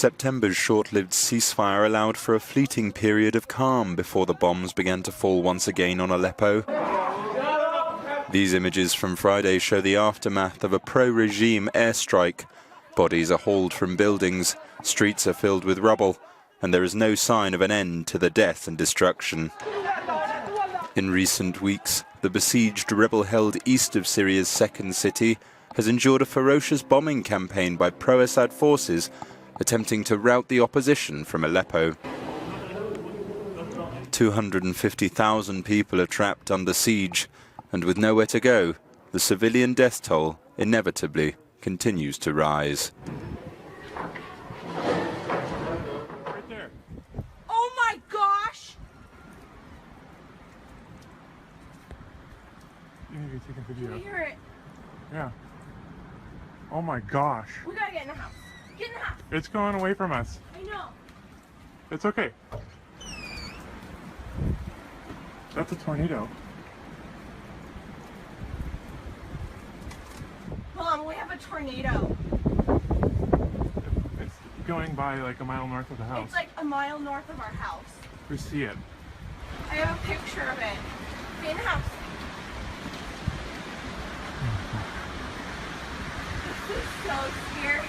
September's short-lived ceasefire allowed for a fleeting period of calm before the bombs began to fall once again on Aleppo. These images from Friday show the aftermath of a pro-regime airstrike. Bodies are hauled from buildings, streets are filled with rubble, and there is no sign of an end to the death and destruction. In recent weeks, the besieged rebel-held east of Syria's second city has endured a ferocious bombing campaign by pro-Assad forces attempting to rout the opposition from Aleppo. 250,000 people are trapped under siege, and with nowhere to go, the civilian death toll inevitably continues to rise. Right there. Oh my gosh! You need to be taking video. Can you hear it? Yeah. Oh my gosh. We gotta get in the house. Get in the house. It's going away from us. I know. It's okay. That's a tornado. Mom, we have a tornado. It's going by like a mile north of the house. It's like a mile north of our house. We see it. I have a picture of it. Get in the house. This is so scary.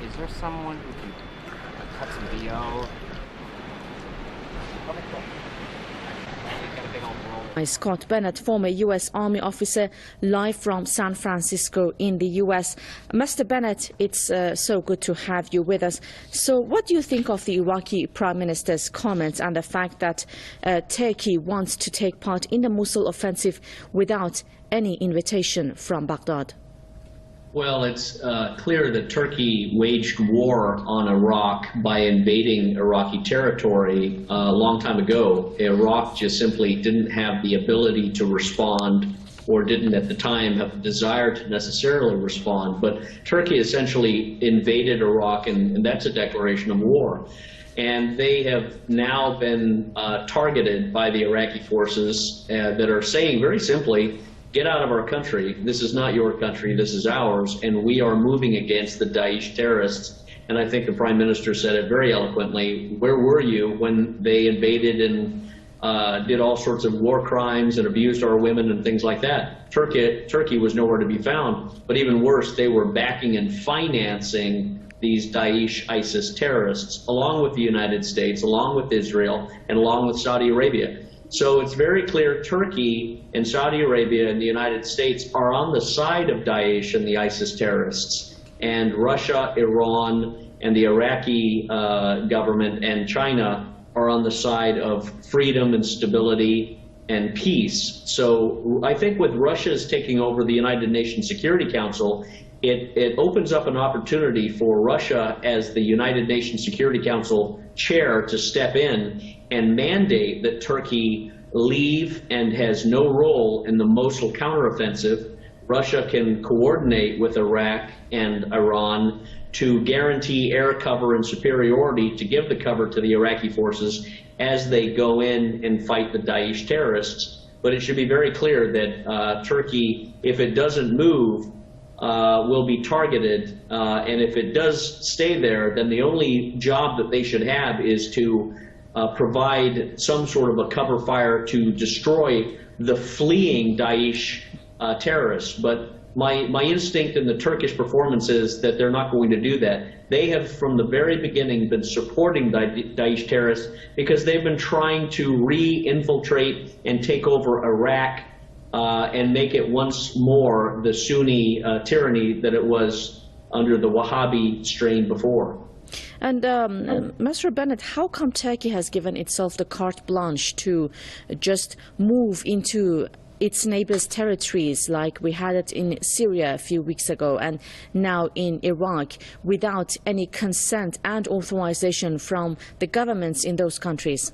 Is there someone who can cut some video? Scott Bennett, former U.S. Army officer, live from San Francisco in the U.S. Mr. Bennett, it's so good to have you with us. So what do you think of the Iraqi Prime Minister's comments and the fact that Turkey wants to take part in the Mosul offensive without any invitation from Baghdad? Well, it's clear that Turkey waged war on Iraq by invading Iraqi territory a long time ago. Iraq just simply didn't have the ability to respond, or didn't at the time have the desire to necessarily respond. But Turkey essentially invaded Iraq, and that's a declaration of war. And they have now been targeted by the Iraqi forces that are saying very simply, get out of our country. This is not your country. This is ours. And we are moving against the Daesh terrorists. And I think the Prime Minister said it very eloquently. Where were you when they invaded and did all sorts of war crimes and abused our women and things like that? Turkey was nowhere to be found. But even worse, they were backing and financing these Daesh ISIS terrorists, along with the United States, along with Israel, and along with Saudi Arabia. So it's very clear Turkey and Saudi Arabia and the United States are on the side of Daesh and the ISIS terrorists. And Russia, Iran, and the Iraqi government and China are on the side of freedom and stability and peace. So I think with Russia's taking over the United Nations Security Council, it opens up an opportunity for Russia as the United Nations Security Council chair to step in and mandate that Turkey leave and has no role in the Mosul counteroffensive. Russia can coordinate with Iraq and Iran to guarantee air cover and superiority to give the cover to the Iraqi forces as they go in and fight the Daesh terrorists. But it should be very clear that Turkey, if it doesn't move, will be targeted, and if it does stay there, then the only job that they should have is to provide some sort of a cover fire to destroy the fleeing Daesh terrorists. But my instinct in the Turkish performance is that they're not going to do that. They have, from the very beginning, been supporting Daesh terrorists because they've been trying to re-infiltrate and take over Iraq and make it once more the Sunni tyranny that it was under the Wahhabi strain before. And Mr. Bennett, how come Turkey has given itself the carte blanche to just move into its neighbors' territories, like we had it in Syria a few weeks ago and now in Iraq, without any consent and authorization from the governments in those countries?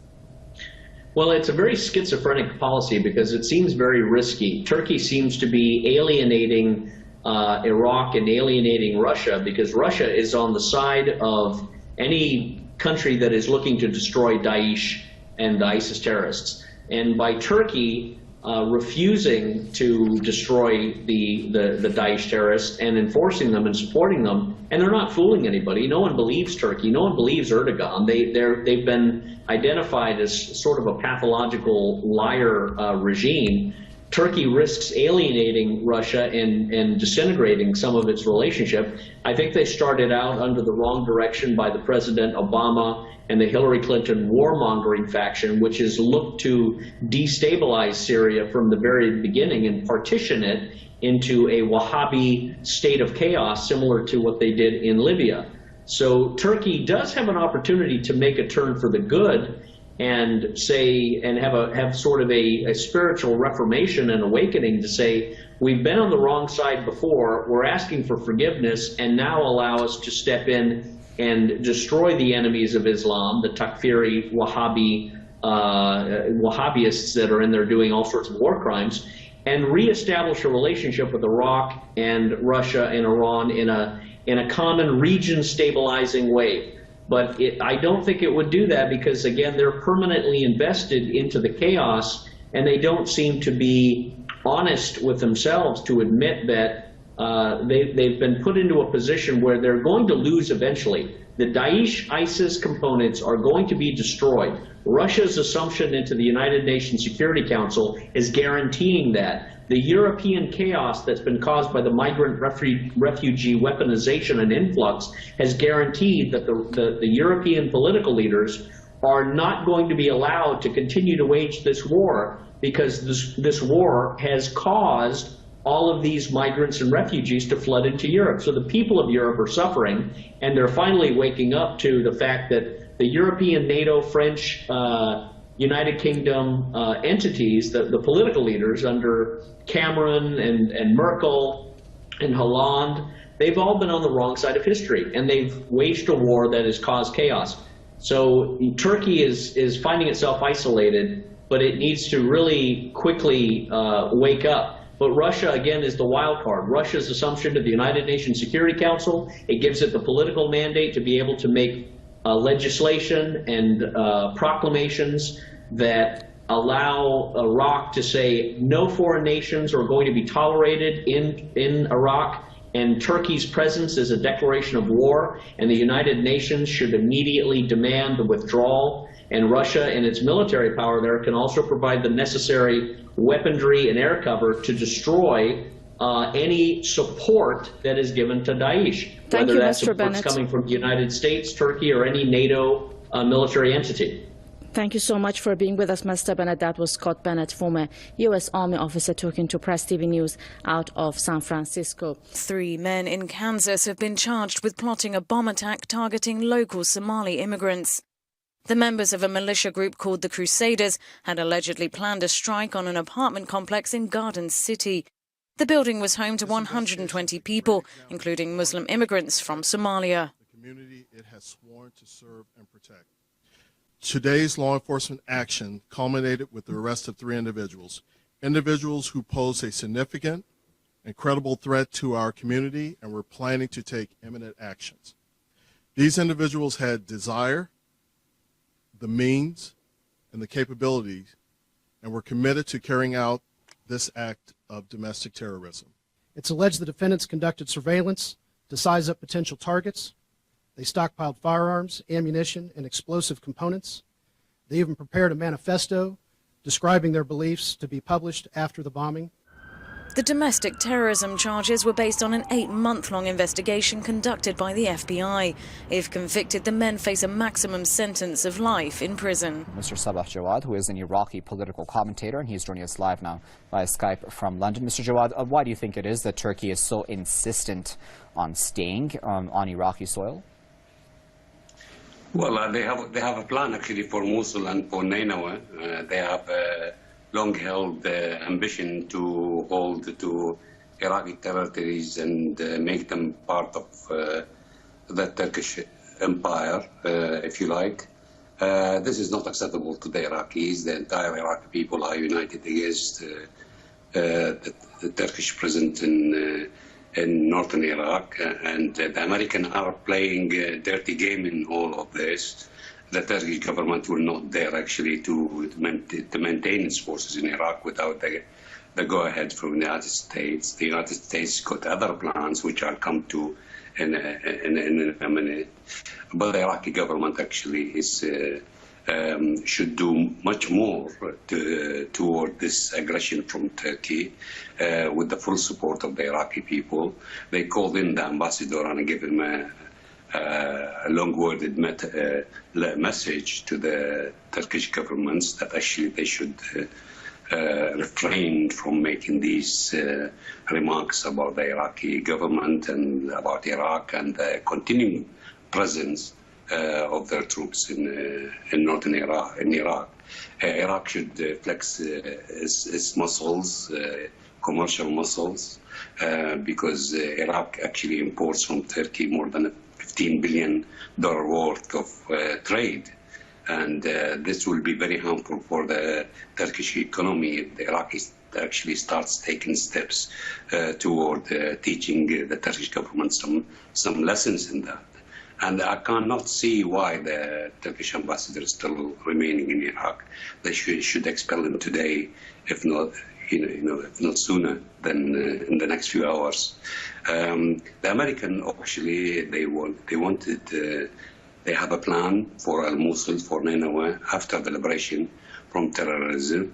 Well, it's a very schizophrenic policy because it seems very risky. Turkey seems to be alienating Iraq and alienating Russia because Russia is on the side of any country that is looking to destroy Daesh and the ISIS terrorists. And by Turkey refusing to destroy the Daesh terrorists and enforcing them and supporting them, and they're not fooling anybody. No one believes Turkey. No one believes Erdogan. They've been identified as sort of a pathological liar regime. Turkey risks alienating Russia and disintegrating some of its relationship. I think they started out under the wrong direction by the President Obama and the Hillary Clinton warmongering faction, which has looked to destabilize Syria from the very beginning and partition it into a Wahhabi state of chaos, similar to what they did in Libya. So Turkey does have an opportunity to make a turn for the good and say, and have sort of a spiritual reformation and awakening to say, we've been on the wrong side before, we're asking for forgiveness, and now allow us to step in and destroy the enemies of Islam, the Takfiri Wahhabiists that are in there doing all sorts of war crimes, and reestablish a relationship with Iraq and Russia and Iran in a common region stabilizing way. But I don't think it would do that because, again, they're permanently invested into the chaos, and they don't seem to be honest with themselves to admit that they've been put into a position where they're going to lose eventually. The Daesh ISIS components are going to be destroyed. Russia's assumption into the United Nations Security Council is guaranteeing that. The European chaos that's been caused by the migrant refugee weaponization and influx has guaranteed that the European political leaders are not going to be allowed to continue to wage this war because this war has caused all of these migrants and refugees to flood into Europe. So the people of Europe are suffering, and they're finally waking up to the fact that the European, NATO, French, United Kingdom entities, the political leaders under Cameron and Merkel and Hollande, they've all been on the wrong side of history, and they've waged a war that has caused chaos. So Turkey is finding itself isolated, but it needs to really quickly wake up. But Russia, again, is the wild card. Russia's assumption to the United Nations Security Council, it gives it the political mandate to be able to make legislation and proclamations that allow Iraq to say no foreign nations are going to be tolerated in Iraq, and Turkey's presence is a declaration of war, and the United Nations should immediately demand the withdrawal. And Russia and its military power there can also provide the necessary weaponry and air cover to destroy any support that is given to Daesh, whether that support's coming from the United States, Turkey, or any NATO military entity. Thank you so much for being with us, Mr. Bennett. That was Scott Bennett, former U.S. Army officer, talking to Press TV News out of San Francisco. 3 men in Kansas have been charged with plotting a bomb attack targeting local Somali immigrants. The members of a militia group called the Crusaders had allegedly planned a strike on an apartment complex in Garden City. The building was home to 120 people, including Muslim immigrants from Somalia. The community it has sworn to serve and protect. Today's law enforcement action culminated with the arrest of 3 individuals who pose a significant and credible threat to our community and were planning to take imminent actions. These individuals had desire, the means, and the capabilities, and were committed to carrying out this act of domestic terrorism. It's alleged the defendants conducted surveillance to size up potential targets. They stockpiled firearms, ammunition, and explosive components. They even prepared a manifesto describing their beliefs to be published after the bombing. The domestic terrorism charges were based on an 8-month-long investigation conducted by the FBI. If convicted, the men face a maximum sentence of life in prison. Mr. Sabah Jawad, who is an Iraqi political commentator, and he's joining us live now via Skype from London. Mr. Jawad, why do you think it is that Turkey is so insistent on staying on Iraqi soil? Well, they have a plan actually for Mosul and for Nineveh. They have long-held ambition to hold to Iraqi territories and make them part of the Turkish empire, if you like. This is not acceptable to the Iraqis. The entire Iraqi people are united against the Turkish presence in northern Iraq, and the Americans are playing a dirty game in all of this. The Turkish government will not dare actually to maintain its forces in Iraq without the go-ahead from the United States. The United States got other plans, which I'll come to in a minute. But the Iraqi government actually should do much more toward this aggression from Turkey with the full support of the Iraqi people. They called in the ambassador and gave him a long-worded message to the Turkish governments that actually they should refrain from making these remarks about the Iraqi government and about Iraq and the continuing presence of their troops in northern Iraq. Iraq should flex its muscles, commercial muscles, because Iraq actually imports from Turkey more than $15 billion worth of trade. And this will be very harmful for the Turkish economy if the Iraqis actually starts taking steps toward teaching the Turkish government some lessons in that. And I cannot see why the Turkish ambassador is still remaining in Iraq. They should expel him today, if not, if not sooner than in the next few hours. The American actually they have a plan for Al-Mosul, for Nineveh, after the liberation from terrorism.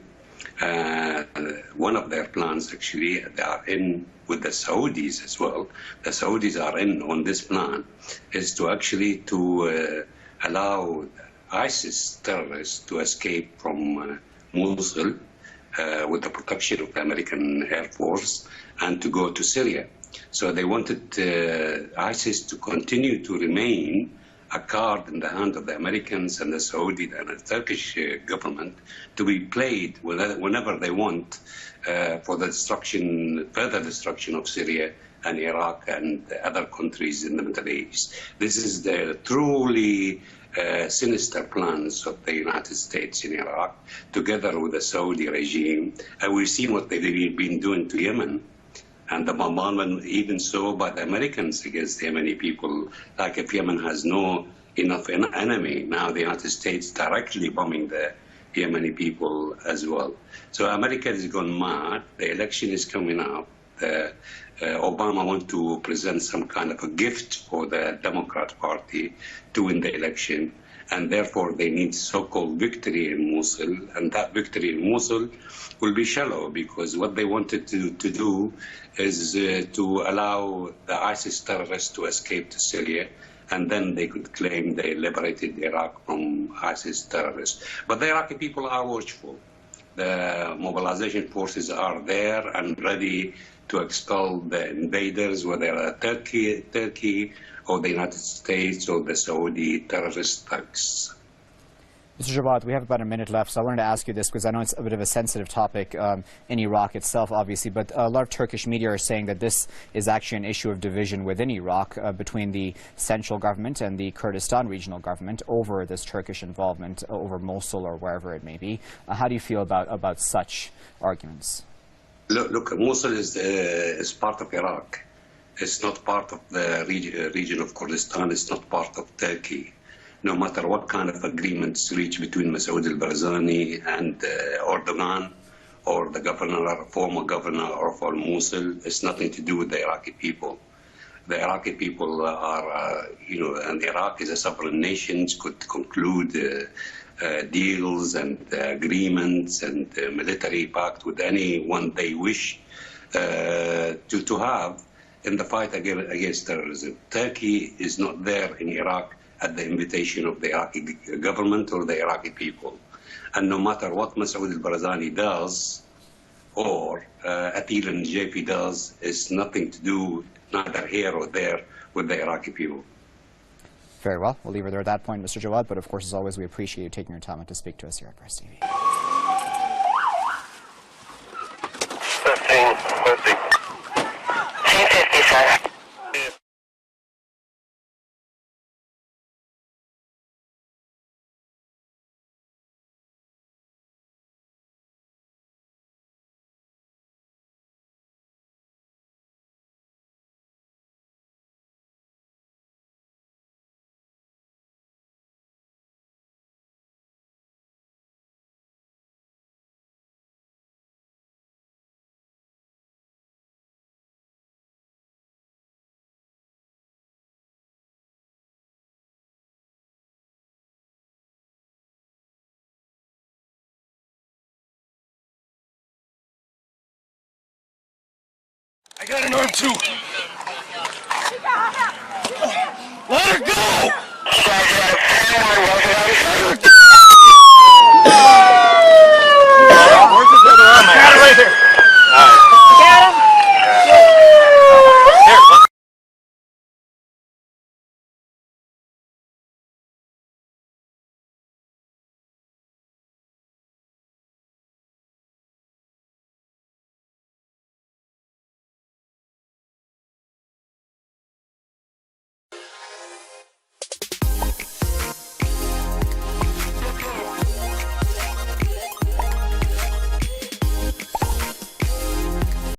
One of their plans, actually, they are in with the Saudis as well. The Saudis are in on this plan, is to actually allow ISIS terrorists to escape from Mosul with the protection of the American Air Force and to go to Syria. So they wanted ISIS to continue to remain a card in the hand of the Americans and the Saudi and the Turkish government to be played whenever they want for the further destruction of Syria and Iraq and other countries in the Middle East. This is the truly sinister plans of the United States in Iraq, together with the Saudi regime. And we've seen what they've been doing to Yemen. And the bombardment, even so, by the Americans against the Yemeni people, like if Yemen has no enough enemy, now the United States directly bombing the Yemeni as well. So America has gone mad. The election is coming up. Obama wants to present some kind of a gift for the Democrat Party to win the election, and therefore they need so-called victory in Mosul, and that victory in Mosul will be shallow, because what they wanted to do is to allow the ISIS terrorists to escape to Syria, and then they could claim they liberated Iraq from ISIS terrorists. But the Iraqi people are watchful. The mobilization forces are there and ready to expel the invaders, whether Turkey or the United States or the Saudi terrorist thugs. Mr. Jawad, we have about a minute left, so I wanted to ask you this because I know it's a bit of a sensitive topic in Iraq itself, obviously, but a lot of Turkish media are saying that this is actually an issue of division within Iraq between the central government and the Kurdistan regional government over this Turkish involvement over Mosul or wherever it may be. How do you feel about such arguments? Look, Mosul is part of Iraq. It's not part of the region of Kurdistan. It's not part of Turkey. No matter what kind of agreements reached between Masoud al-Barzani and Erdogan or the former governor of Mosul, it's nothing to do with the Iraqi people. The Iraqi people are, and Iraq is a sovereign nation, could conclude deals and agreements and military pact with anyone they wish. to have in the fight against terrorism. Turkey is not there in Iraq at the invitation of the Iraqi government or the Iraqi people. And no matter what Masoud al-Barzani does or Atil al-Najafi does, it's nothing to do, neither here or there, with the Iraqi people. Very well. We'll leave it there at that point, Mr. Jawad. But of course, as always, we appreciate you taking your time to speak to us here at Press TV. 15. 1050, sir. I got an arm too. Let her go! Let her go!